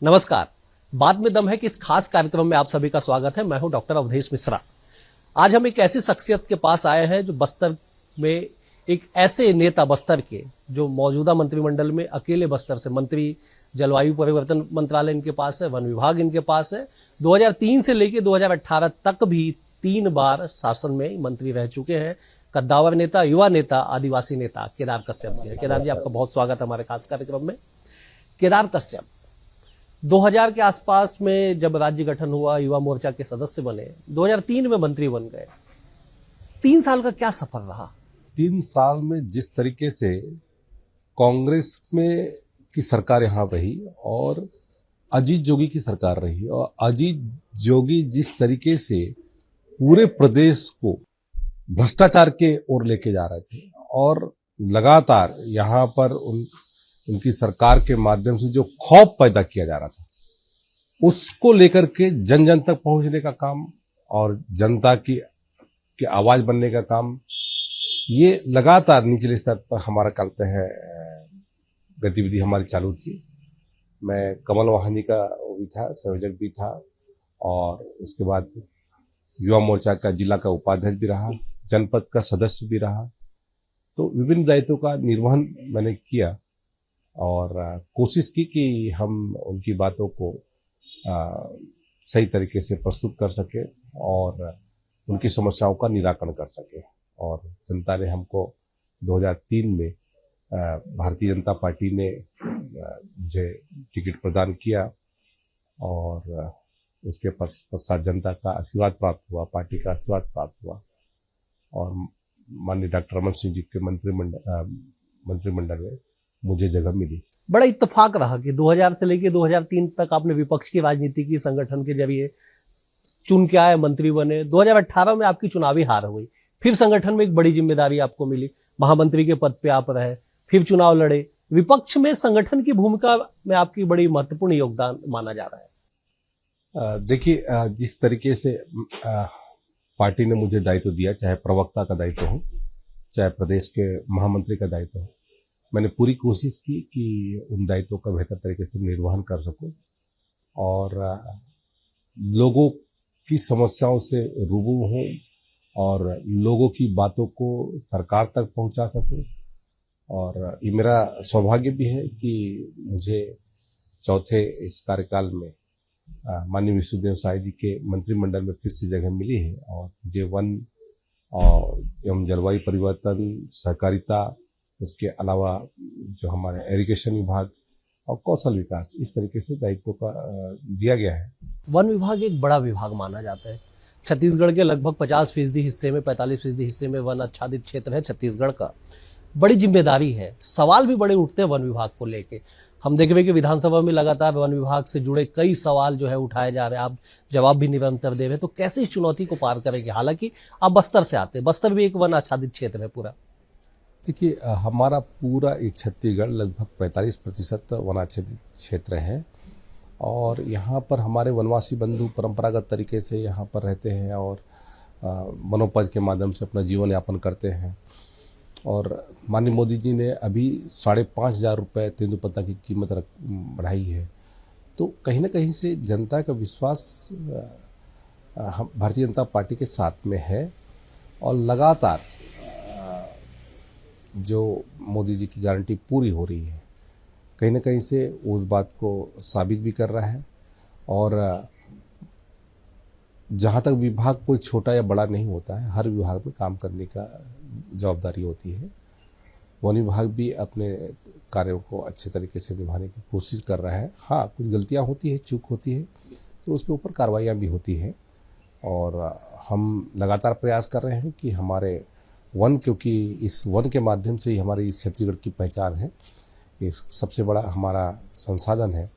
नमस्कार। बात में दम है कि इस खास कार्यक्रम में आप सभी का स्वागत है। मैं हूं डॉक्टर अवधेश मिश्रा। आज हम एक ऐसी शख्सियत के पास आए हैं जो बस्तर में एक ऐसे नेता बस्तर के जो मौजूदा मंत्रिमंडल में अकेले बस्तर से मंत्री, जलवायु परिवर्तन मंत्रालय इनके पास है, वन विभाग इनके पास है। 2003 से लेकर 2018 तक भी 3 बार शासन में मंत्री रह चुके हैं। कद्दावर नेता, युवा नेता, आदिवासी नेता केदार कश्यप जी है। केदार जी, आपका बहुत स्वागत है हमारे खास कार्यक्रम में। केदार कश्यप 2000 के आसपास में जब राज्य गठन हुआ, युवा मोर्चा के सदस्य बने, 2003 में मंत्री बन गए। 3 साल का क्या सफर रहा? 3 साल में जिस तरीके से कांग्रेस में की सरकार यहाँ रही और अजीत जोगी की सरकार रही, और अजीत जोगी जिस तरीके से पूरे प्रदेश को भ्रष्टाचार के ओर लेके जा रहे थे और लगातार यहाँ पर उनकी सरकार के माध्यम से जो खौफ पैदा किया जा रहा था, उसको लेकर के जन जन तक पहुंचने का काम और जनता की आवाज बनने का काम, ये लगातार निचले स्तर पर हमारा कहते हैं गतिविधि हमारी चालू थी। मैं कमल वाहिनी का वो भी था, संयोजक भी था, और उसके बाद युवा मोर्चा का जिला का उपाध्यक्ष भी रहा, जनपद का सदस्य भी रहा। तो विभिन्न दायित्वों का निर्वहन मैंने किया और कोशिश की कि हम उनकी बातों को सही तरीके से प्रस्तुत कर सके और उनकी समस्याओं का निराकरण कर सके। और जनता ने हमको 2003 में भारतीय जनता पार्टी ने मुझे टिकट प्रदान किया और उसके पश्चात जनता का आशीर्वाद प्राप्त हुआ, पार्टी का आशीर्वाद प्राप्त हुआ और माननीय डॉक्टर रमन सिंह जी के मंत्रिमंडल में मुझे जगह मिली। बड़ा इत्तेफाक रहा कि 2000 से लेकर 2003 तक आपने विपक्ष की राजनीति की, संगठन के जरिए चुन के आए, मंत्री बने। 2018 में आपकी चुनावी हार हुई, फिर संगठन में एक बड़ी जिम्मेदारी आपको मिली, महामंत्री के पद पे आप रहे, फिर चुनाव लड़े। विपक्ष में संगठन की भूमिका में आपकी बड़ी महत्वपूर्ण योगदान माना जा रहा है। देखिए, जिस तरीके से पार्टी ने मुझे दायित्व दिया, चाहे प्रवक्ता का दायित्व हो, चाहे प्रदेश के महामंत्री का दायित्व हो, मैंने पूरी कोशिश की कि उन दायित्वों का बेहतर तरीके से निर्वहन कर सकूं और लोगों की समस्याओं से रूबरू हूं और लोगों की बातों को सरकार तक पहुंचा सकूं। और ये मेरा सौभाग्य भी है कि मुझे चौथे इस कार्यकाल में माननीय विष्णुदेव साय जी के मंत्रिमंडल में फिर से जगह मिली है और मुझे वन और एवं जलवायु परिवर्तन, सहकारिता, उसके अलावा जो हमारे इरिगेशन विभाग और कौशल विकास, इस तरीके से दायित्व का दिया गया है। वन विभाग एक बड़ा विभाग माना जाता है। छत्तीसगढ़ के लगभग 50% हिस्से में, 45% हिस्से में वन आच्छादित क्षेत्र है छत्तीसगढ़ का। बड़ी जिम्मेदारी है, सवाल भी बड़े उठते हैं वन विभाग को लेके। हम देख रहे हैं कि विधानसभा में लगातार वन विभाग से जुड़े कई सवाल जो है उठाए जा रहे हैं, आप जवाब भी निरंतर दे रहे हैं। तो कैसे इस चुनौती को पार करेंगे? हालांकि आप बस्तर से आते हैं, बस्तर भी एक वन आच्छादित क्षेत्र है पूरा। देखिए, हमारा पूरा छत्तीसगढ़ लगभग 45% वनाच्छादित क्षेत्र है और यहाँ पर हमारे वनवासी बंधु परंपरागत तरीके से यहाँ पर रहते हैं और वनोपज के माध्यम से अपना जीवन यापन करते हैं। और माननीय मोदी जी ने अभी 5,500 रुपये तेंदुपत्ता की कीमत बढ़ाई है। तो कहीं ना कहीं से जनता का विश्वास भारतीय जनता पार्टी के साथ में है और लगातार जो मोदी जी की गारंटी पूरी हो रही है, कहीं ना कहीं से उस बात को साबित भी कर रहा है। और जहाँ तक विभाग कोई छोटा या बड़ा नहीं होता है, हर विभाग में काम करने का जवाबदारी होती है। वन विभाग भी अपने कार्यों को अच्छे तरीके से निभाने की कोशिश कर रहा है। हाँ, कुछ गलतियाँ होती है, चूक होती है, तो उसके ऊपर कार्रवाइयाँ भी होती हैं और हम लगातार प्रयास कर रहे हैं कि हमारे वन, क्योंकि इस वन के माध्यम से ही हमारी इस छत्तीसगढ़ की पहचान है, ये सबसे बड़ा हमारा संसाधन है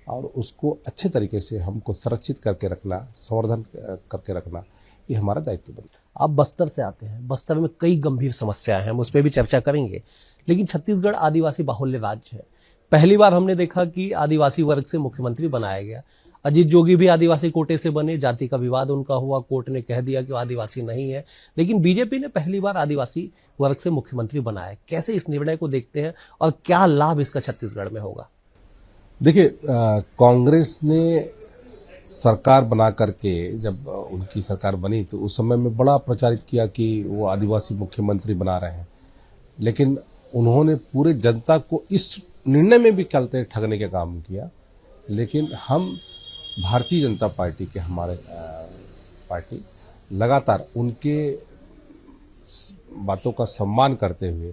और उसको अच्छे तरीके से हमको संरक्षित करके रखना, संवर्धन करके रखना, ये हमारा दायित्व बनता है। आप बस्तर से आते हैं, बस्तर में कई गंभीर समस्याएं हैं, हम उस पर भी चर्चा करेंगे। लेकिन छत्तीसगढ़ आदिवासी बाहुल्य राज्य है। पहली बार हमने देखा कि आदिवासी वर्ग से मुख्यमंत्री बनाया गया। अजीत जोगी भी आदिवासी कोटे से बने, जाति का विवाद उनका हुआ, कोर्ट ने कह दिया कि वो आदिवासी नहीं है। लेकिन बीजेपी ने पहली बार आदिवासी वर्ग से मुख्यमंत्री बनाया। कैसे इस निर्णय को देखते हैं और क्या लाभ इसका छत्तीसगढ़ में होगा? देखिए, कांग्रेस ने सरकार बना करके जब उनकी सरकार बनी तो उस समय में बड़ा प्रचारित किया कि वो आदिवासी मुख्यमंत्री बना रहे हैं, लेकिन उन्होंने पूरे जनता को इस निर्णय में भी कहते ठगने का काम किया। लेकिन हम भारतीय जनता पार्टी के हमारे पार्टी लगातार उनके बातों का सम्मान करते हुए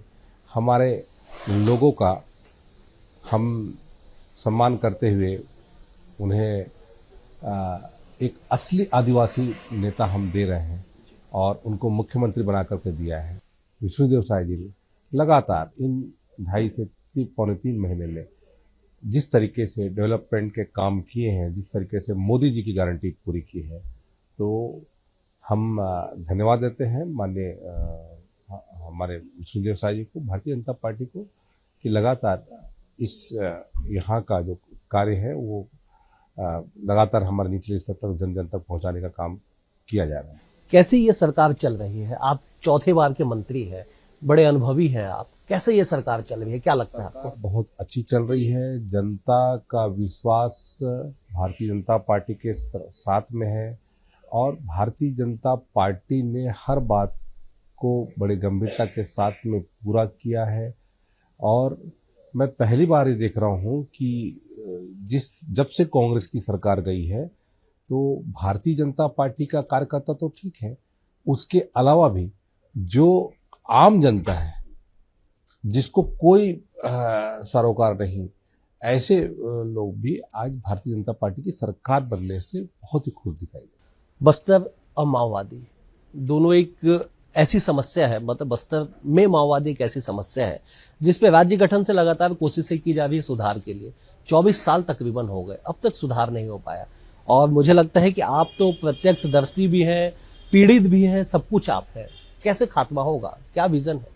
हमारे लोगों का हम सम्मान करते हुए उन्हें एक असली आदिवासी नेता हम दे रहे हैं और उनको मुख्यमंत्री बना करके दिया है। विष्णुदेव साय जी ने लगातार इन 2.5 से पौने 3 महीने में जिस तरीके से डेवलपमेंट के काम किए हैं, जिस तरीके से मोदी जी की गारंटी पूरी की है, तो हम धन्यवाद देते हैं माननीय हमारे विष्णुदेव साय जी को, भारतीय जनता पार्टी को, कि लगातार इस यहाँ का जो कार्य है वो लगातार हमारे निचले स्तर तक जन जन तक पहुँचाने का काम किया जा रहा है। कैसी ये सरकार चल रही है? आप चौथे बार के मंत्री हैं, बड़े अनुभवी हैं आप, कैसे ये सरकार चल रही है, क्या लगता है आपको? बहुत अच्छी चल रही है। जनता का विश्वास भारतीय जनता पार्टी के साथ में है और भारतीय जनता पार्टी ने हर बात को बड़े गंभीरता के साथ में पूरा किया है। और मैं पहली बार ये देख रहा हूँ कि जब से कांग्रेस की सरकार गई है तो भारतीय जनता पार्टी का कार्यकर्ता तो ठीक है, उसके अलावा भी जो आम जनता है जिसको कोई सरोकार नहीं, ऐसे लोग भी आज भारतीय जनता पार्टी की सरकार बनने से बहुत ही खुश दिखाई दे। बस्तर और माओवादी दोनों एक ऐसी समस्या है, मतलब बस्तर में माओवादी एक ऐसी समस्या है जिसपे राज्य गठन से लगातार कोशिशें की जा रही है सुधार के लिए। 24 साल तकरीबन हो गए, अब तक सुधार नहीं हो पाया। और मुझे लगता है कि आप तो प्रत्यक्षदर्शी भी हैं, पीड़ित भी हैं, सब कुछ आप हैं। कैसे खात्मा होगा, क्या विजन है?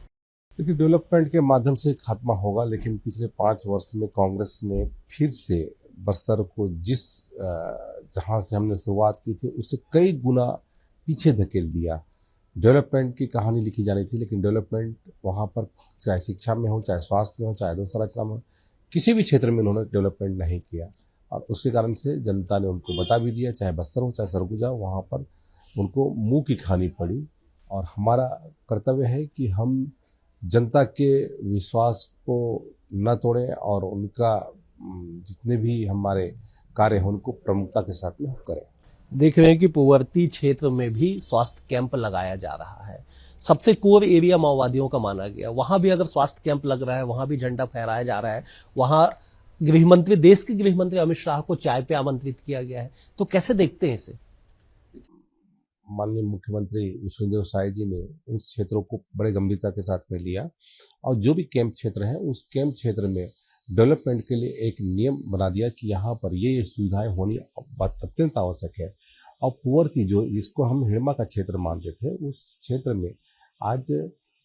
देखिए, डेवलपमेंट के माध्यम से खात्मा होगा, लेकिन पिछले 5 वर्ष में कांग्रेस ने फिर से बस्तर को जहां से हमने शुरुआत की थी उससे कई गुना पीछे धकेल दिया। डेवलपमेंट की कहानी लिखी जानी थी, लेकिन डेवलपमेंट वहां पर चाहे शिक्षा में हो, चाहे स्वास्थ्य में हो, चाहे अधोसंरचना में हो, किसी भी क्षेत्र में उन्होंने डेवलपमेंट नहीं किया। और उसके कारण से जनता ने उनको बता भी दिया, चाहे बस्तर हो चाहे सरगुजा, वहाँ पर उनको मुंह की खानी पड़ी। और हमारा कर्तव्य है कि हम जनता के विश्वास को न तोड़ें और उनका जितने भी हमारे कार्य हैं उनको प्रमुखता के साथ में करें। देख रहे हैं कि पूर्ववर्ती क्षेत्र में भी स्वास्थ्य कैंप लगाया जा रहा है। सबसे कोर एरिया माओवादियों का माना गया, वहां भी अगर स्वास्थ्य कैंप लग रहा है, वहां भी झंडा फहराया जा रहा है, वहां गृहमंत्री, देश के गृहमंत्री अमित शाह को चाय पे आमंत्रित किया गया है, तो कैसे देखते हैं इसे? माननीय मुख्यमंत्री विष्णुदेव साय जी ने उस क्षेत्रों को बड़े गंभीरता के साथ में लिया और जो भी कैंप क्षेत्र है उस कैंप क्षेत्र में डेवलपमेंट के लिए एक नियम बना दिया कि यहाँ पर ये सुविधाएं होनी अत्यंत आवश्यक है। और पूर्ववर्ती जो जिसको हम हिड़मा का क्षेत्र मानते थे, उस क्षेत्र में आज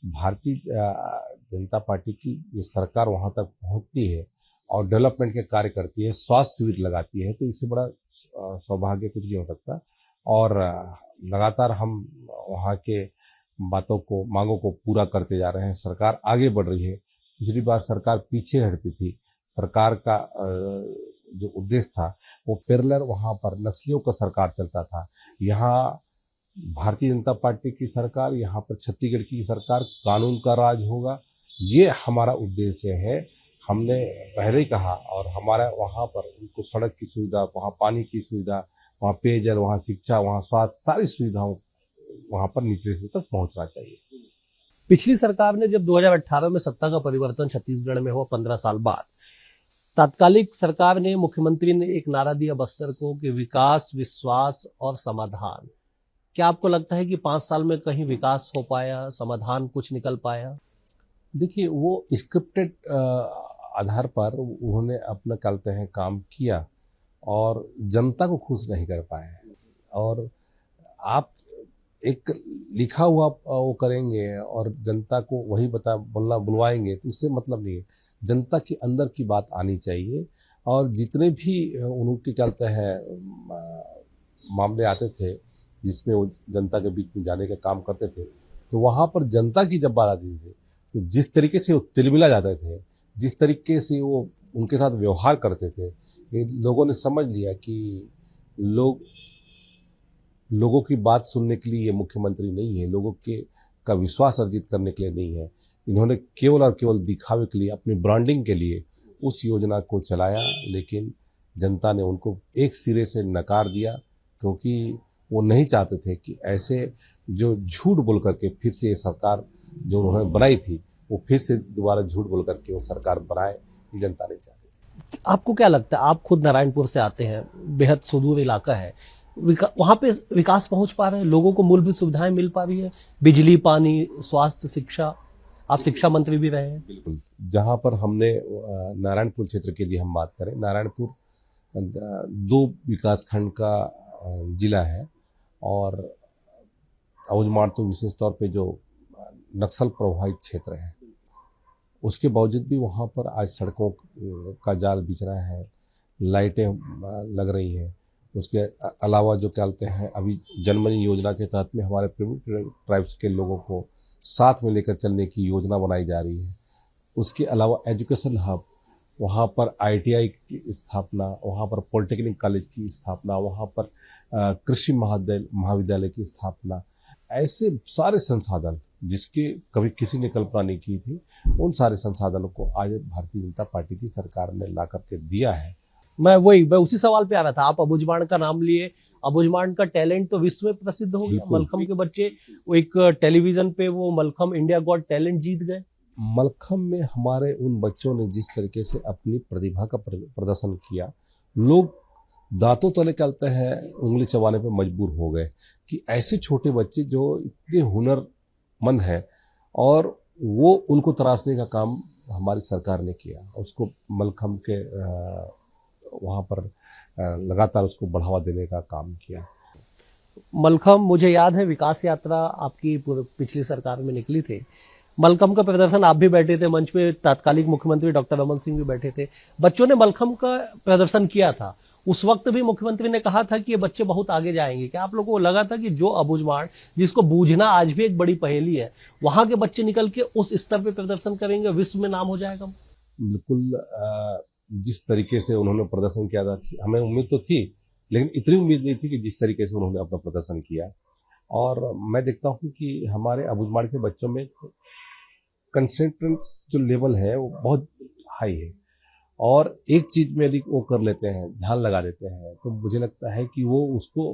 भारतीय जनता पार्टी की ये सरकार वहाँ तक पहुँचती है और डेवलपमेंट के कार्य करती है, स्वास्थ्य शिविर लगाती है, तो इससे बड़ा सौभाग्य कुछ नहीं हो सकता। और लगातार हम वहाँ के बातों को, मांगों को पूरा करते जा रहे हैं। सरकार आगे बढ़ रही है। पिछली बार सरकार पीछे हटती थी। सरकार का जो उद्देश्य था वो पैरेलल वहाँ पर नक्सलियों का सरकार चलता था। यहाँ भारतीय जनता पार्टी की सरकार, यहाँ पर छत्तीसगढ़ की सरकार, कानून का राज होगा, ये हमारा उद्देश्य है। हमने पहले ही कहा और हमारा वहाँ पर उनको सड़क की सुविधा, वहाँ पानी की सुविधा, वहाँ पेयजल, वहाँ शिक्षा, वहाँ स्वास्थ्य, सारी सुविधाओं वहाँ पर निचले स्तर तक पहुँचना चाहिए। पिछली सरकार ने जब 2018 में सत्ता का परिवर्तन छत्तीसगढ़ में हुआ 15 साल बाद, तात्कालिक सरकार ने, मुख्यमंत्री ने एक नारा दिया बस्तर को कि विकास, विश्वास और समाधान। क्या आपको लगता है कि 5 साल में कहीं विकास हो पाया, समाधान कुछ निकल पाया? देखिए, वो स्क्रिप्टेड आधार पर उन्होंने अपना कहते हैं काम किया और जनता को खुश नहीं कर पाए। और आप एक लिखा हुआ वो करेंगे और जनता को वही बुलवाएंगे तो उससे मतलब नहीं है। जनता के अंदर की बात आनी चाहिए। और जितने भी उनके कहते हैं मामले आते थे जिसमें वो जनता के बीच में जाने का काम करते थे, तो वहाँ पर जनता की जब बात आती थी तो जिस तरीके से वो तिलमिला जाते थे, जिस तरीके से वो उनके साथ व्यवहार करते थे, ये लोगों ने समझ लिया कि लोगों की बात सुनने के लिए ये मुख्यमंत्री नहीं है, लोगों के का विश्वास अर्जित करने के लिए नहीं है। इन्होंने केवल और केवल दिखावे के लिए, अपनी ब्रांडिंग के लिए उस योजना को चलाया, लेकिन जनता ने उनको एक सिरे से नकार दिया, क्योंकि वो नहीं चाहते थे कि ऐसे जो झूठ बोल करके फिर से ये सरकार जो उन्होंने बनाई थी, वो फिर से दोबारा झूठ बोल करके वो सरकार बनाए, ये जनता नहीं चाहती थी। आपको क्या लगता है, आप खुद नारायणपुर से आते हैं, बेहद सुदूर इलाका है, वहां पे विकास पहुंच पा रहे हैं, लोगों को मूलभूत सुविधाएं मिल पा रही है, बिजली, पानी, स्वास्थ्य, शिक्षा? आप शिक्षा मंत्री भी रहे हैं। बिल्कुल। जहां पर हमने नारायणपुर क्षेत्र की यदि हम बात करें, नारायणपुर 2 विकासखंड का जिला है, और अबुझमाड़ तो विशेष तौर पे जो नक्सल प्रभावित क्षेत्र है, उसके बावजूद भी वहाँ पर आज सड़कों का जाल बिछ रहा है, लाइटें लग रही हैं। उसके अलावा जो क्या कहते हैं, अभी जनमनी योजना के तहत में हमारे ट्राइब्स के लोगों को साथ में लेकर चलने की योजना बनाई जा रही है। उसके अलावा एजुकेशन हब, वहाँ पर ITI की स्थापना, वहाँ पर पॉलिटेक्निक कॉलेज की स्थापना, वहाँ पर कृषि महाविद्यालय की स्थापना, ऐसे सारे संसाधन जिसके कभी किसी ने कल्पना नहीं की थी, उन सारे संसाधनों को आज भारतीय जनता पार्टी की सरकार ने ला करके दिया है। मैं उसी सवाल पे आ रहा था। आप अबुझमाड़ का नाम लिए, अबुझमाड़ का टैलेंट तो विश्व में प्रसिद्ध हो गया। मलखम के बच्चे वो एक टेलीविजन पे वो मलखम इंडिया गॉट टैलेंट जीत गए। मलखम में हमारे उन बच्चों ने जिस तरीके से अपनी प्रतिभा का प्रदर्शन किया, लोग दांतों तले कहते हैं उंगली चबाने पे मजबूर हो गए कि ऐसे छोटे बच्चे जो इतने हुनरमंद हैं, और वो उनको तराशने का काम हमारी सरकार ने किया। उसको मलखम के वहाँ पर लगातार उसको बढ़ावा देने का काम किया। मलखम, मुझे याद है विकास यात्रा आपकी पिछली सरकार में निकली थी। मलखम का प्रदर्शन, आप भी बैठे थे मंच पे, तत्कालीन मुख्यमंत्री डॉक्टर रमन सिंह भी बैठे थे। बच्चों ने मलखम का प्रदर्शन किया था। उस वक्त भी मुख्यमंत्री ने कहा था कि ये बच्चे बहुत आगे जाएंगे। क्या आप लोगों को लगा था कि जो अबुझमाड़, जिसको बूझना आज भी एक बड़ी पहेली है, वहां के बच्चे निकल के उस स्तर पे प्रदर्शन करेंगे, विश्व में नाम हो जाएगा? बिल्कुल। जिस तरीके से उन्होंने प्रदर्शन किया था, हमें उम्मीद तो थी, लेकिन इतनी उम्मीद नहीं थी कि जिस तरीके से उन्होंने अपना प्रदर्शन किया। और मैं देखता हूँ कि हमारे अबुझमाड़ के बच्चों में कंसंट्रेंस जो लेवल है वो बहुत हाई है, और एक चीज में यदि वो कर लेते हैं, ध्यान लगा देते हैं, तो मुझे लगता है कि वो उसको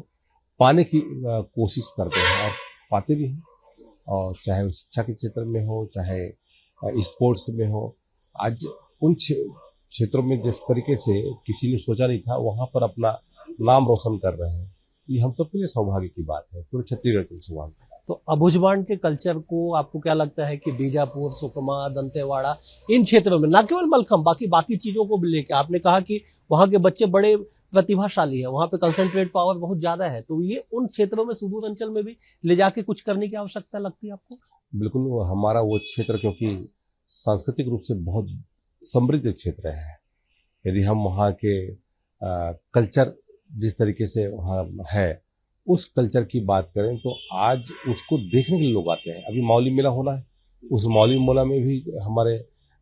पाने की कोशिश करते हैं और पाते भी हैं। और चाहे वो शिक्षा के क्षेत्र में हो, चाहे स्पोर्ट्स में हो, आज उन क्षेत्रों में जिस तरीके से किसी ने सोचा नहीं था, वहां पर अपना नाम रोशन कर रहे हैं। ये हम सबके लिए सौभाग्य की बात है, पूरे छत्तीसगढ़ के लिए सौभाग्य की बात है। तो अबुझमाड़ के कल्चर को आपको क्या लगता है कि बीजापुर, सुकमा, दंतेवाड़ा, इन क्षेत्रों में, ना केवल मलखम, बाकी चीजों को भी लेकर, आपने कहा कि वहां के बच्चे बड़े प्रतिभाशाली है, वहां पे कंसंट्रेट पावर बहुत ज्यादा है, तो ये उन क्षेत्रों में, सुदूर अंचल में भी ले जाके कुछ करने की आवश्यकता लगती है आपको? बिल्कुल। हमारा वो क्षेत्र क्योंकि सांस्कृतिक रूप से बहुत समृद्ध क्षेत्र है। यदि हम वहाँ के कल्चर जिस तरीके से वहाँ है, उस कल्चर की बात करें, तो आज उसको देखने के लिए लोग आते हैं। अभी मौली मेला होना है, उस मौली मेला में भी हमारे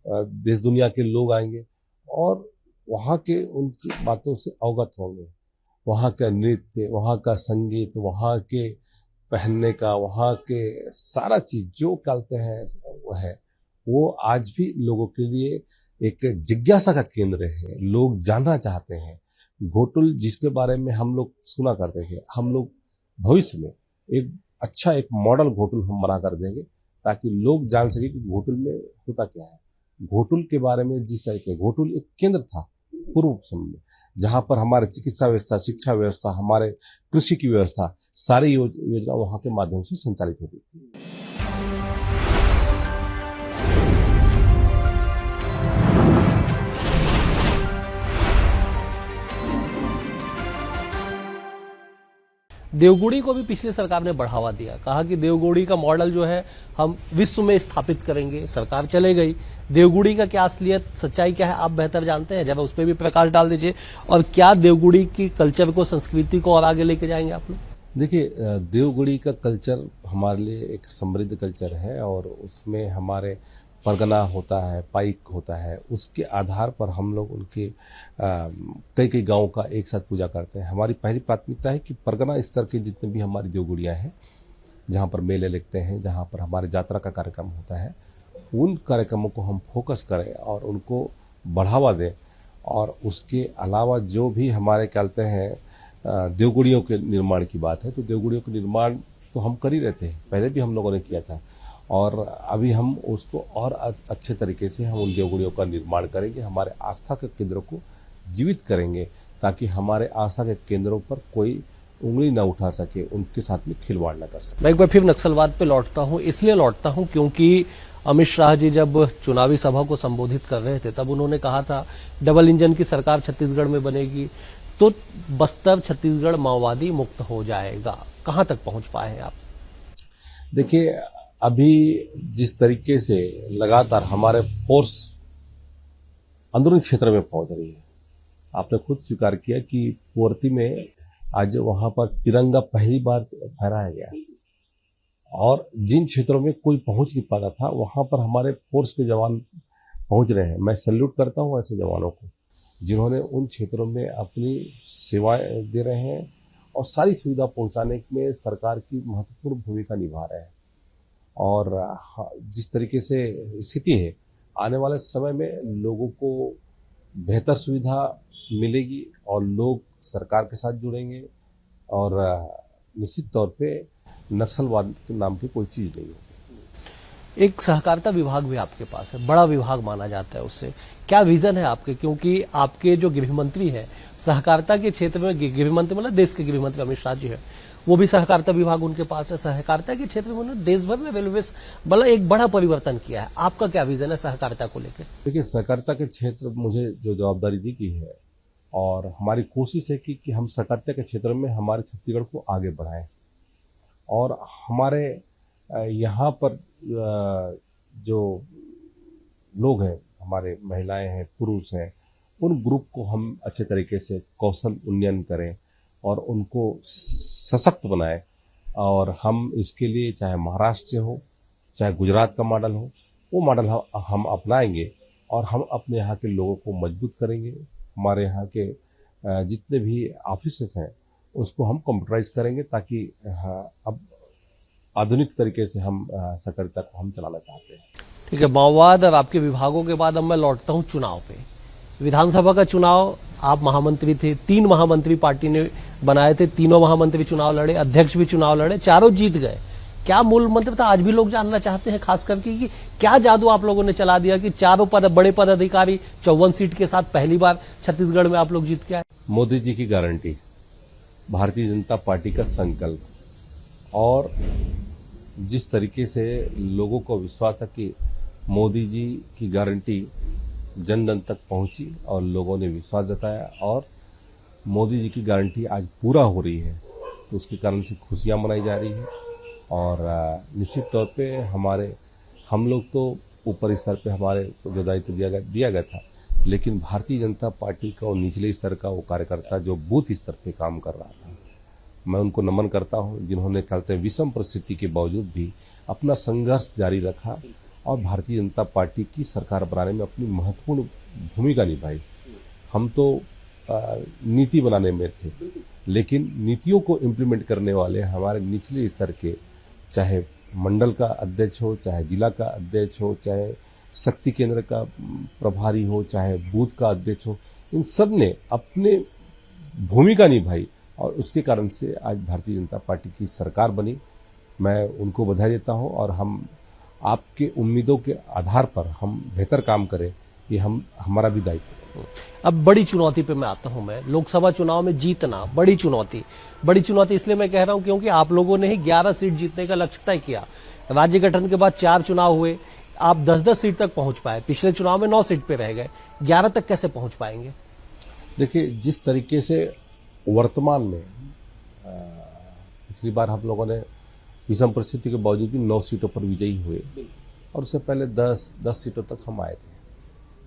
देश दुनिया के लोग आएंगे और वहाँ के उन बातों से अवगत होंगे। वहाँ का नृत्य, वहाँ का संगीत, वहाँ के पहनने का, वहाँ के सारा चीज जो कहते हैं वो आज भी लोगों के लिए एक जिज्ञासा का केंद्र है। लोग जानना चाहते हैं। घोटुल जिसके बारे में हम लोग सुना करते थे, हम लोग भविष्य में एक मॉडल घोटुल हम बना कर देंगे, ताकि लोग जान सके कि घोटुल में होता क्या है। घोटुल के बारे में जिस तरीके, घोटुल एक केंद्र था पूर्व समय में, जहाँ पर हमारे चिकित्सा व्यवस्था, शिक्षा व्यवस्था, हमारे कृषि की व्यवस्था, सारी योजना वहाँ के माध्यम से संचालित होती थी। देवगुड़ी को भी पिछली सरकार ने बढ़ावा दिया, कहा कि देवगुड़ी का मॉडल जो है हम विश्व में स्थापित करेंगे। सरकार चले गई। देवगुड़ी का क्या असलियत, सच्चाई क्या है, आप बेहतर जानते हैं, जरा उस पर भी प्रकाश डाल दीजिए। और क्या देवगुड़ी की कल्चर को, संस्कृति को और आगे लेके जाएंगे आप लोग? देखिए, देवगुड़ी का कल्चर हमारे लिए एक समृद्ध कल्चर है और उसमें हमारे परगना होता है, पाइक होता है, उसके आधार पर हम लोग उनके कई कई गांवों का एक साथ पूजा करते हैं। हमारी पहली प्राथमिकता है कि परगना स्तर के जितने भी हमारी देवगुड़ियाँ हैं, जहाँ पर मेले लगते हैं, जहाँ पर हमारे यात्रा का कार्यक्रम होता है, उन कार्यक्रमों को हम फोकस करें और उनको बढ़ावा दें। और उसके अलावा जो भी हमारे कहते हैं देवगुड़ियों के निर्माण की बात है, तो देवगुड़ियों के निर्माण तो हम कर ही रहे थे, पहले भी हम लोगों ने किया था, और अभी हम उसको और अच्छे तरीके से हम उन देवगुड़ियों का निर्माण करेंगे, हमारे आस्था के केंद्रों को जीवित करेंगे, ताकि हमारे आस्था के केंद्रों पर कोई उंगली ना उठा सके, उनके साथ में खिलवाड़ ना कर सके। मैं एक बार फिर नक्सलवाद पे लौटता हूं, इसलिए लौटता हूं क्योंकि अमित शाह जी जब चुनावी सभा को संबोधित कर रहे थे तब उन्होंने कहा था डबल इंजन की सरकार छत्तीसगढ़ में बनेगी तो बस्तर छत्तीसगढ़ माओवादी मुक्त हो जाएगा। कहां तक पहुंच पाए हैं आप? देखिए, अभी जिस तरीके से लगातार हमारे फोर्स अंदरूनी क्षेत्र में पहुंच रही है, आपने खुद स्वीकार किया कि पुअर्ती में आज वहां पर तिरंगा पहली बार फहराया गया, और जिन क्षेत्रों में कोई पहुंच नहीं पाता था वहां पर हमारे फोर्स के जवान पहुंच रहे हैं। मैं सैल्यूट करता हूं ऐसे जवानों को, जिन्होंने उन क्षेत्रों में अपनी सेवाएं दे रहे हैं और सारी सुविधा पहुंचाने में सरकार की महत्वपूर्ण भूमिका निभा रहे हैं। और जिस तरीके से स्थिति है, आने वाले समय में लोगों को बेहतर सुविधा मिलेगी और लोग सरकार के साथ जुड़ेंगे, और निश्चित तौर पे नक्सलवाद के नाम की कोई चीज नहीं होगी। एक सहकारिता विभाग भी आपके पास है, बड़ा विभाग माना जाता है उससे, क्या विजन है आपके? क्योंकि आपके जो गृह मंत्री है सहकारिता के क्षेत्र में, गृह मंत्री मतलब देश के गृह मंत्री अमित शाह जी है, वो भी सहकारिता विभाग उनके पास है। सहकारिता के क्षेत्र में उन्होंने देश भर में वेलवेस मतलब एक बड़ा परिवर्तन किया है। आपका क्या विजन है सहकारिता को लेकर? देखिए, सहकारिता के क्षेत्र मुझे जो जवाबदारी दी गई है, और हमारी कोशिश है कि हम सहकारिता के क्षेत्र में हमारे छत्तीसगढ़ को आगे बढ़ाएं, और हमारे यहाँ पर जो लोग हैं, हमारे महिलाएं हैं, पुरुष हैं, उन ग्रुप को हम अच्छे तरीके से कौशल उन्नयन करें और उनको सशक्त बनाएं। और हम इसके लिए चाहे महाराष्ट्र से हो, चाहे गुजरात का मॉडल हो, वो मॉडल हम अपनाएंगे और हम अपने यहाँ के लोगों को मजबूत करेंगे। हमारे यहाँ के जितने भी ऑफिसेस हैं उसको हम कंप्यूटराइज करेंगे, ताकि अब आधुनिक तरीके से हम सहकारिता को हम चलाना चाहते हैं। ठीक है, माओवाद और आपके विभागों के बाद अब मैं लौटता हूं चुनाव पे। विधानसभा का चुनाव, आप महामंत्री थे, 3 महामंत्री पार्टी ने बनाए थे, तीनों महामंत्री चुनाव लड़े, अध्यक्ष भी चुनाव लड़े, चारों जीत गए। क्या मूल मंत्र था, आज भी लोग जानना चाहते हैं, खास करके कि क्या जादू आप लोगों ने चला दिया कि चारों बड़े पदाधिकारी 54 सीट के साथ पहली बार छत्तीसगढ़ में आप लोग जीत के आए? मोदी जी की गारंटी, भारतीय जनता पार्टी का संकल्प, और जिस तरीके से लोगों को विश्वास है कि मोदी जी की गारंटी जन जन तक पहुंची और लोगों ने विश्वास जताया, और मोदी जी की गारंटी आज पूरा हो रही है, तो उसके कारण से खुशियां मनाई जा रही है। और निश्चित तौर पे हम लोग तो ऊपर स्तर पे हमारे जो दायित्व दिया गया था, लेकिन भारतीय जनता पार्टी का निचले स्तर का वो कार्यकर्ता जो बूथ स्तर पे काम कर रहा था, मैं उनको नमन करता हूं, जिन्होंने कहते हैं विषम परिस्थिति के बावजूद भी अपना संघर्ष जारी रखा और भारतीय जनता पार्टी की सरकार बनाने में अपनी महत्वपूर्ण भूमिका निभाई। हम तो नीति बनाने में थे, लेकिन नीतियों को इम्प्लीमेंट करने वाले हमारे निचले स्तर के, चाहे मंडल का अध्यक्ष हो, चाहे जिला का अध्यक्ष हो, चाहे शक्ति केंद्र का प्रभारी हो, चाहे बूथ का अध्यक्ष हो, इन सब ने अपने भूमिका निभाई और उसके कारण से आज भारतीय जनता पार्टी की सरकार बनी। मैं उनको बधाई देता हूं, और हम आपके उम्मीदों के आधार पर हम बेहतर काम करें, ये हमारा भी दायित्व है। अब बड़ी चुनौती पे मैं आता हूं। मैं लोकसभा चुनाव में जीतना बड़ी चुनौती इसलिए मैं कह रहा हूं क्योंकि आप लोगों ने ही 11 सीट जीतने का लक्ष्य तय किया। राज्य गठन के बाद 4 चुनाव हुए, आप 10-10 सीट तक पहुंच पाए। पिछले चुनाव में 9 सीट पे रह गए, 11 तक कैसे पहुंच पाएंगे? देखिए, जिस तरीके से वर्तमान में पिछली बार हम लोगों ने विषम परिस्थिति के बावजूद भी 9 सीटों पर विजयी हुए, और उससे पहले 10 सीटों तक हम आए थे,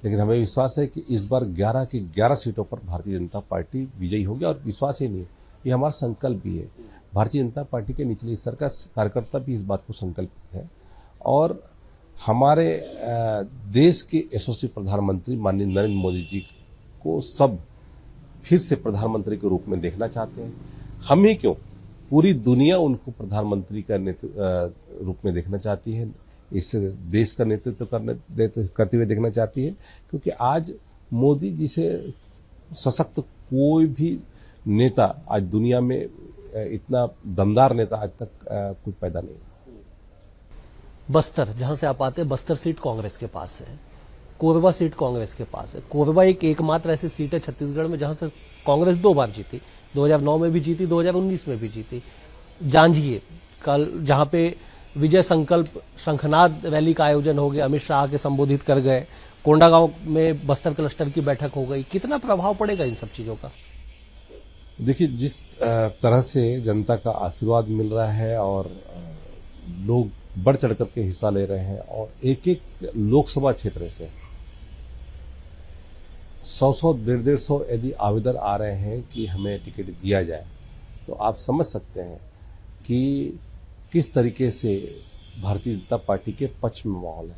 लेकिन हमें विश्वास है कि इस बार 11 की 11 सीटों पर भारतीय जनता पार्टी विजयी होगी। और विश्वास ही नहीं, ये हमारा संकल्प भी है। भारतीय जनता पार्टी के निचले स्तर का कार्यकर्ता भी इस बात को संकल्प है, और हमारे देश के यशस्वी प्रधानमंत्री माननीय नरेंद्र मोदी जी को सब फिर से प्रधानमंत्री के रूप में देखना चाहते हैं। हम ही क्यों, पूरी दुनिया उनको प्रधानमंत्री का नेतृत्व रूप में देखना चाहती है, इस देश का नेतृत्व करते हुए देखना चाहती है, क्योंकि आज मोदी जी से सशक्त कोई भी नेता आज दुनिया में इतना दमदार नेता आज तक कुछ पैदा नहीं। बस्तर जहां से आप आते हैं, बस्तर सीट कांग्रेस के पास है, कोरबा सीट कांग्रेस के पास है। कोरबा एकमात्र ऐसी सीट है छत्तीसगढ़ में जहां से कांग्रेस 2 बार जीती, 2009 में भी जीती, 2019 में भी जीती। जांजगीर कल जहां पे विजय संकल्प शंखनाद रैली का आयोजन हो गया, अमित शाह के संबोधित कर गए, कोंडागांव में बस्तर क्लस्टर की बैठक हो गई। कितना प्रभाव पड़ेगा इन सब चीजों का? देखिए, जिस तरह से जनता का आशीर्वाद मिल रहा है और लोग बढ़ चढ़ करके हिस्सा ले रहे हैं और एक एक लोकसभा क्षेत्र से 100 150 यदि आवेदन आ रहे हैं कि हमें टिकट दिया जाए, तो आप समझ सकते हैं कि किस तरीके से भारतीय जनता पार्टी के पक्ष में माहौल है।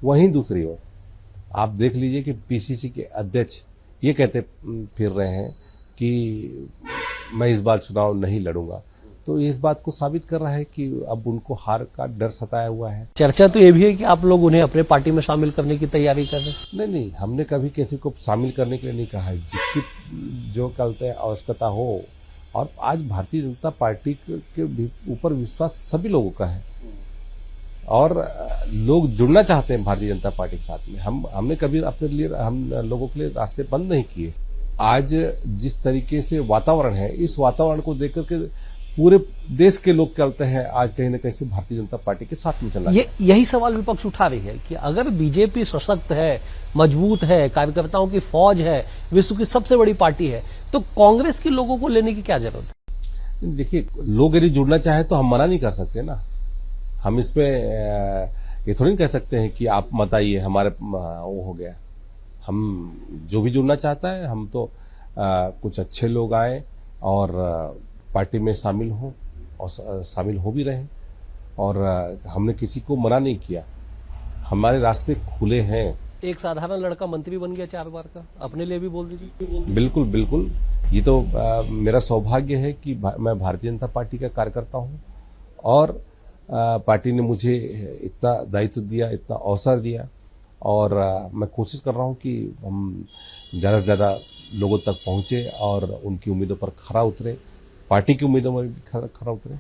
वहीं दूसरी ओर आप देख लीजिए कि पीसीसी के अध्यक्ष ये कहते फिर रहे हैं कि मैं इस बार चुनाव नहीं लड़ूंगा, तो इस बात को साबित कर रहा है कि अब उनको हार का डर सताया हुआ है। चर्चा तो ये भी है कि आप लोग उन्हें अपने पार्टी में शामिल करने की तैयारी कर रहे हैं। नहीं, हमने कभी किसी को शामिल करने के लिए नहीं कहा है। जिसकी जो कहते हैं आवश्यकता हो, और आज भारतीय जनता पार्टी के ऊपर विश्वास सभी लोगों का है और लोग जुड़ना चाहते हैं भारतीय जनता पार्टी के साथ में। हमने कभी अपने लिए हम लोगों के लिए रास्ते बंद नहीं किए। आज जिस तरीके से वातावरण है, इस वातावरण को देख करके पूरे देश के लोग कहते हैं आज कहीं न कहीं से भारतीय जनता पार्टी के साथ में चलना। यही सवाल विपक्ष उठा रही है कि अगर बीजेपी सशक्त है, मजबूत है, कार्यकर्ताओं की फौज है, विश्व की सबसे बड़ी पार्टी है, तो कांग्रेस के लोगों को लेने की क्या जरूरत है? देखिए, लोग यदि जुड़ना चाहे तो हम मना नहीं कर सकते ना। हम इसमें ये थोड़ी नहीं कह सकते हैं कि आप मत आइए, हमारे वो हो गया। हम जो भी जुड़ना चाहता है, हम तो कुछ अच्छे लोग आए और पार्टी में शामिल हो और शामिल हो भी रहे, और हमने किसी को मना नहीं किया। हमारे रास्ते खुले हैं। एक साधारण लड़का मंत्री बन गया 4 बार का, अपने लिए भी बोल दीजिए। बिल्कुल बिल्कुल, ये तो मेरा सौभाग्य है कि मैं भारतीय जनता पार्टी का कार्यकर्ता हूं और पार्टी ने मुझे इतना दायित्व दिया, इतना अवसर दिया, और मैं कोशिश कर रहा हूं कि हम ज़्यादा से ज़्यादा लोगों तक पहुंचे और उनकी उम्मीदों पर खरा उतरे, पार्टी की उम्मीदों पर भी खरा उतरे।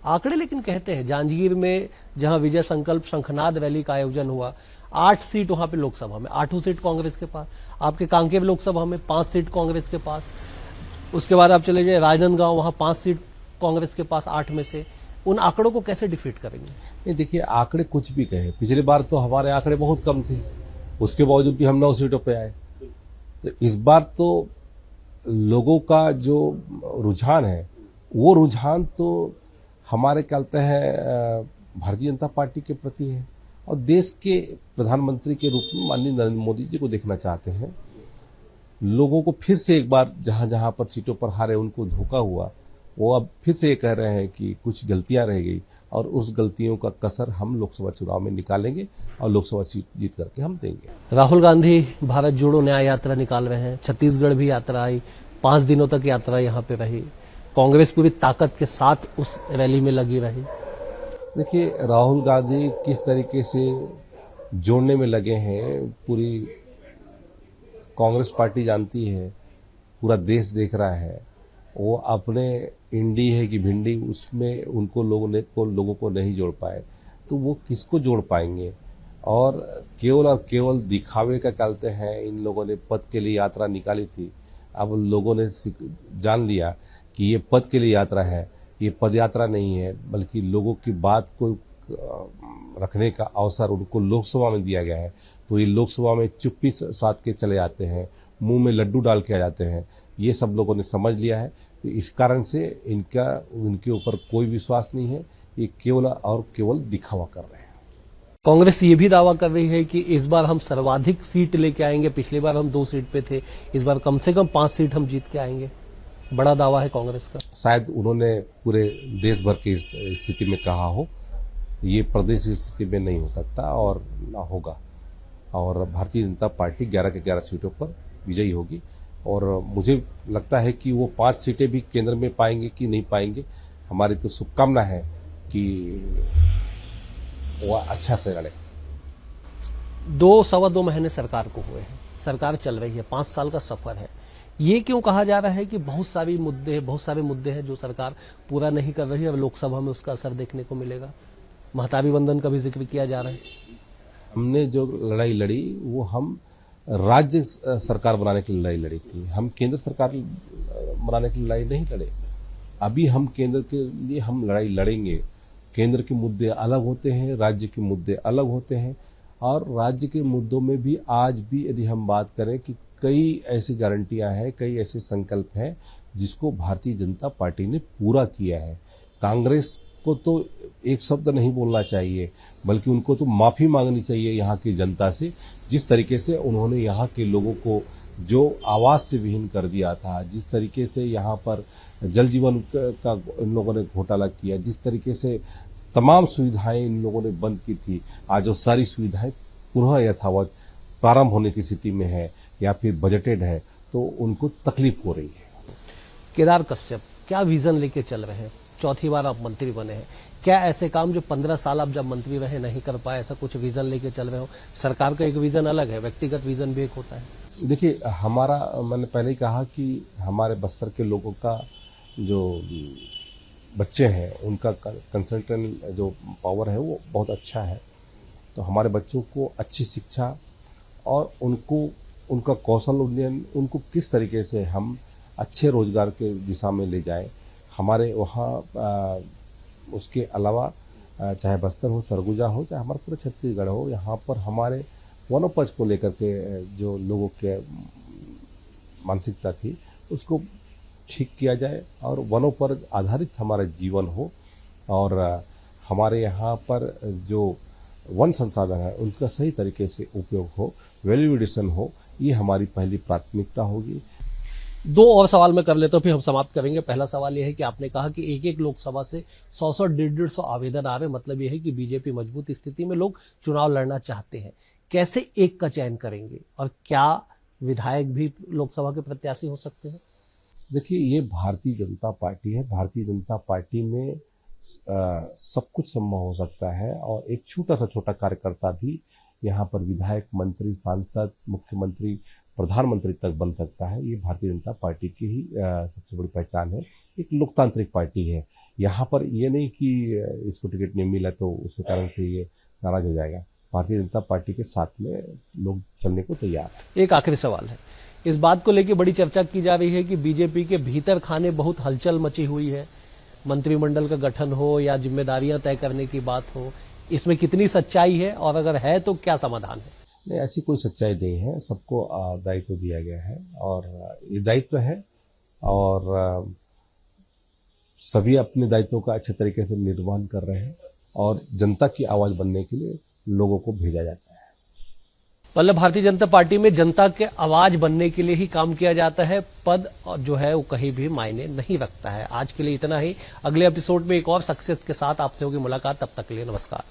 आंकड़े लेकिन कहते हैं जांजगीर में जहां विजय संकल्प शंखनाद रैली का आयोजन हुआ, 8 सीट वहां पे लोकसभा में, 8 सीट कांग्रेस के पास। आपके कांकेर लोकसभा में 5 सीट कांग्रेस के पास। उसके बाद आप चले जाए राजनांदगांव, वहां 5 सीट कांग्रेस के पास 8 में से। उन आंकड़ों को कैसे डिफीट करेंगे? नहीं, देखिए, आंकड़े कुछ भी कहे, पिछली बार तो हमारे आंकड़े बहुत कम थे, उसके बावजूद भी हम 9 सीटों पे आए। तो इस बार तो लोगों का जो रुझान है, वो रुझान तो हमारे कहते हैं भारतीय जनता पार्टी के प्रति है और देश के प्रधानमंत्री के रूप में माननीय नरेंद्र मोदी जी को देखना चाहते हैं। लोगों को फिर से एक बार जहां जहां पर सीटों पर हारे, उनको धोखा हुआ, वो अब फिर से ये कह रहे हैं कि कुछ गलतियां रह गई और उस गलतियों का कसर हम लोकसभा चुनाव में निकालेंगे और लोकसभा सीट जीत करके हम देंगे। राहुल गांधी भारत जोड़ो न्याय यात्रा निकाल रहे हैं, छत्तीसगढ़ भी यात्रा आई, 5 दिनों तक यात्रा यहाँ पे रही। कांग्रेस पूरी ताकत के साथ उस रैली में लगी रही। देखिए, राहुल गांधी किस तरीके से जोड़ने में लगे हैं, पूरी कांग्रेस पार्टी जानती है, पूरा देश देख रहा है। वो अपने इंडी है कि भिंडी, उसमें उनको लोगों को नहीं जोड़ पाए, तो वो किसको जोड़ पाएंगे? और केवल दिखावे का कहते हैं। इन लोगों ने पद के लिए यात्रा निकाली थी, अब लोगों ने जान लिया कि ये पद के लिए यात्रा है, ये पद यात्रा नहीं है, बल्कि लोगों की बात को रखने का अवसर उनको लोकसभा में दिया गया है। तो ये लोकसभा में चुप्पी साध के चले आते हैं, मुंह में लड्डू डाल के आ जाते हैं। ये सब लोगों ने समझ लिया है। तो इस कारण से इनके ऊपर कोई विश्वास नहीं है, ये केवल दिखावा कर रहे हैं। कांग्रेस ये भी दावा कर रही है कि इस बार हम सर्वाधिक सीट लेके आएंगे, पिछली बार हम 2 सीट पे थे, इस बार कम से कम 5 सीट हम जीत के आएंगे। बड़ा दावा है कांग्रेस का। शायद उन्होंने पूरे देश भर की स्थिति में कहा हो, ये प्रदेश की स्थिति में नहीं हो सकता और ना होगा। और भारतीय जनता पार्टी 11 के 11 सीटों पर विजयी होगी और मुझे लगता है कि वो 5 सीटें भी केंद्र में पाएंगे कि नहीं पाएंगे। हमारी तो शुभकामना है कि वो अच्छा से लड़े। 2 महीने सरकार को हुए हैं, सरकार चल रही है, 5 साल का सफर है। ये क्यों कहा जा रहा है कि बहुत सारे मुद्दे हैं जो सरकार पूरा नहीं कर रही है और लोकसभा में उसका असर देखने को मिलेगा? महतारी वंदन का भी जिक्र किया जा रहा है। हमने जो लड़ाई लड़ी वो हम राज्य सरकार बनाने की लड़ाई लड़ी थी, हम केंद्र सरकार बनाने की लड़ाई नहीं लड़े। अभी हम केंद्र के लिए हम लड़ाई लड़ेंगे। केंद्र के मुद्दे अलग होते हैं, राज्य के मुद्दे अलग होते हैं और राज्य के मुद्दों में भी आज भी यदि हम बात करें कि कई ऐसी गारंटियां हैं, कई ऐसे संकल्प हैं जिसको भारतीय जनता पार्टी ने पूरा किया है। कांग्रेस को तो एक शब्द नहीं बोलना चाहिए, बल्कि उनको तो माफी मांगनी चाहिए यहाँ की जनता से। जिस तरीके से उन्होंने यहाँ के लोगों को जो आवास से विहीन कर दिया था, जिस तरीके से यहाँ पर जल जीवन का इन लोगों ने घोटाला किया, जिस तरीके से तमाम सुविधाएं इन लोगों ने बंद की थी, आज वो सारी सुविधाएं पुनः यथावत प्रारंभ होने की स्थिति में है या फिर बजटेड है, तो उनको तकलीफ हो रही है। केदार कश्यप क्या विजन लेके चल रहे हैं? चौथी बार आप मंत्री बने हैं, क्या ऐसे काम जो 15 साल आप जब मंत्री रहे नहीं कर पाए, ऐसा कुछ विजन लेके चल रहे हो? सरकार का एक विजन अलग है, व्यक्तिगत विजन भी एक होता है। देखिए, हमारा, मैंने पहले ही कहा कि हमारे बस्तर के लोगों का जो बच्चे हैं उनका कंसल्टेंट जो पावर है वो बहुत अच्छा है। तो हमारे बच्चों को अच्छी शिक्षा और उनका कौशल उन्नयन, उनको किस तरीके से हम अच्छे रोजगार के दिशा में ले जाएं, हमारे वहाँ उसके अलावा चाहे बस्तर हो, सरगुजा हो, चाहे हमारा पूरा छत्तीसगढ़ हो, यहाँ पर हमारे वनोपज को लेकर के जो लोगों के मानसिकता थी उसको ठीक किया जाए और वनों पर आधारित हमारा जीवन हो और हमारे यहाँ पर जो वन संसाधन है उनका सही तरीके से उपयोग हो, वैल्यू एडिशन हो, ये हमारी पहली प्राथमिकता होगी। 2 और सवाल मैं कर लेता हूं, फिर हम समाप्त करेंगे। पहला सवाल यह है कि आपने कहा कि एक लोकसभा से 100 150 आवेदन आ रहे, मतलब यह है कि बीजेपी मजबूत स्थिति में लोग चुनाव लड़ना चाहते हैं। कैसे एक का चयन करेंगे और क्या विधायक भी लोकसभा के प्रत्याशी हो सकते हैं? देखिए, ये भारतीय जनता पार्टी है। भारतीय जनता पार्टी में सब कुछ संभव हो सकता है और एक छोटा कार्यकर्ता भी यहाँ पर विधायक, मंत्री, सांसद, मुख्यमंत्री, प्रधानमंत्री तक बन सकता है। ये भारतीय जनता पार्टी की ही सबसे बड़ी पहचान है। एक लोकतांत्रिक पार्टी है। यहाँ पर ये नहीं कि इसको टिकट नहीं मिला तो उसके कारण से ये नाराज हो जाएगा। भारतीय जनता पार्टी के साथ में लोग चलने को तैयार है। एक आखिरी सवाल है, इस बात को लेकर बड़ी चर्चा की जा रही है कि बीजेपी के भीतर खाने बहुत हलचल मची हुई है। मंत्रिमंडल का गठन हो या जिम्मेदारियां तय करने की बात हो, इसमें कितनी सच्चाई है और अगर है तो क्या समाधान है? नहीं, ऐसी कोई सच्चाई नहीं है। सबको दायित्व दिया गया है और ये दायित्व है और सभी अपने दायित्वों का अच्छे तरीके से निर्वहन कर रहे हैं और जनता की आवाज बनने के लिए लोगों को भेजा जाता है। मतलब भारतीय जनता पार्टी में जनता के आवाज बनने के लिए ही काम किया जाता है, पद जो है वो कहीं भी मायने नहीं रखता है। आज के लिए इतना ही। अगले एपिसोड में एक और शख्सियत के साथ आपसे होगी मुलाकात। तब तक के लिए नमस्कार।